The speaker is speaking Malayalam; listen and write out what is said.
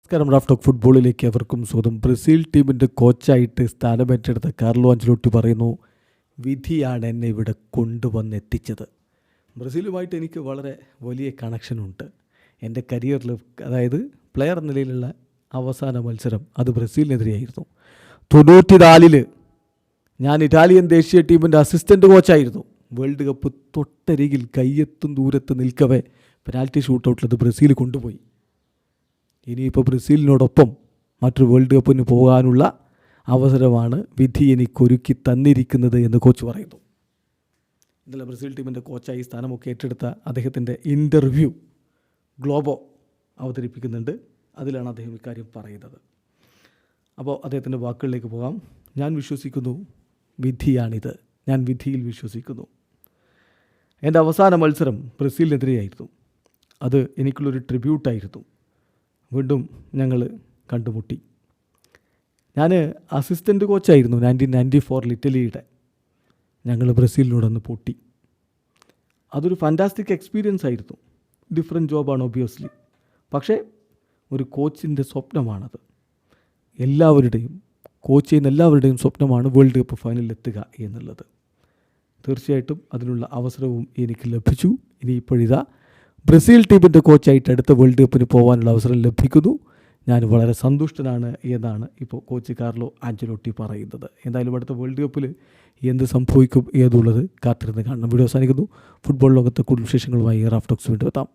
നമസ്കാരം. റാഫ് ടോക്ക് ഫുട്ബോളിലേക്ക് അവർക്കും സ്വന്തം. ബ്രസീൽ ടീമിൻ്റെ കോച്ചായിട്ട് സ്ഥാനമേറ്റെടുത്ത കാർലോ അഞ്ചലോട്ടി പറയുന്നു, വിധിയാണ് എന്നെ ഇവിടെ കൊണ്ടുവന്നെത്തിച്ചത്. ബ്രസീലുമായിട്ട് എനിക്ക് വളരെ വലിയ കണക്ഷനുണ്ട്. എൻ്റെ കരിയറിൽ, അതായത് പ്ലെയർ നിലയിലുള്ള അവസാന മത്സരം അത് ബ്രസീലിനെതിരെയായിരുന്നു. 94 ഞാൻ ഇറ്റാലിയൻ ദേശീയ ടീമിൻ്റെ അസിസ്റ്റൻ്റ് കോച്ചായിരുന്നു. വേൾഡ് കപ്പ് തൊട്ടരികിൽ കയ്യെത്തും ദൂരത്ത് നിൽക്കവേ പെനാൽറ്റി ഷൂട്ടൗട്ടിലത് ബ്രസീൽ കൊണ്ടുപോയി. ഇനിയിപ്പോൾ ബ്രസീലിനോടൊപ്പം മറ്റൊരു വേൾഡ് കപ്പിന് പോകാനുള്ള അവസരമാണ് വിധി എനിക്കൊരുക്കി തന്നിരിക്കുന്നത് എന്ന് കോച്ച് പറയുന്നു. ഇന്നലെ ബ്രസീൽ ടീമിൻ്റെ കോച്ചായി സ്ഥാനമൊക്കെ ഏറ്റെടുത്ത അദ്ദേഹത്തിൻ്റെ ഇൻ്റർവ്യൂ ഗ്ലോബോ അവതരിപ്പിക്കുന്നുണ്ട്. അതിലാണ് അദ്ദേഹം ഇക്കാര്യം പറയുന്നത്. അപ്പോൾ അദ്ദേഹത്തിൻ്റെ വാക്കുകളിലേക്ക് പോകാം. ഞാൻ വിശ്വസിക്കുന്നു വിധിയാണിത്. ഞാൻ വിധിയിൽ വിശ്വസിക്കുന്നു. എൻ്റെ അവസാന മത്സരം ബ്രസീലിനെതിരെയായിരുന്നു. അത് എനിക്കുള്ളൊരു ട്രിബ്യൂട്ടായിരുന്നു. വീണ്ടും ഞങ്ങൾ കണ്ടുമുട്ടി. ഞാൻ അസിസ്റ്റൻ്റ് കോച്ചായിരുന്നു 1994 ഇറ്റലിയുടെ. ഞങ്ങൾ ബ്രസീലിനോടൊന്ന് പൊട്ടി. അതൊരു ഫാൻറ്റാസ്റ്റിക് എക്സ്പീരിയൻസ് ആയിരുന്നു. ഡിഫറെൻറ്റ് ജോബാണ് ഒബ്വിയസ്ലി. പക്ഷേ ഒരു കോച്ചിൻ്റെ സ്വപ്നമാണത്. എല്ലാവരുടെയും, കോച്ച് ചെയ്യുന്ന എല്ലാവരുടെയും സ്വപ്നമാണ് വേൾഡ് കപ്പ് ഫൈനലിൽ എത്തുക എന്നുള്ളത്. തീർച്ചയായിട്ടും അതിനുള്ള അവസരവും എനിക്ക് ലഭിച്ചു. ഇനിയിപ്പോഴിതാ ബ്രസീൽ ടീമിൻ്റെ കോച്ചായിട്ട് അടുത്ത വേൾഡ് കപ്പിന് പോകാനുള്ള അവസരം ലഭിക്കുന്നു. ഞാൻ വളരെ സന്തുഷ്ടനാണ് എന്നാണ് ഇപ്പോൾ കോച്ച് കാർലോ ആഞ്ചലോട്ടി പറയുന്നത്. എന്തായാലും അടുത്ത വേൾഡ് കപ്പിൽ എന്ത് സംഭവിക്കും ഏതുള്ളത് കാത്തിരുന്ന് കാണണം. വീഡിയോ അവസാനിക്കുന്നു. ഫുട്ബോൾ ലോകത്തെ കൂടുതൽ വിശേഷങ്ങളുമായി റാഫ് ടോക്സ് വീണ്ടും എത്താം.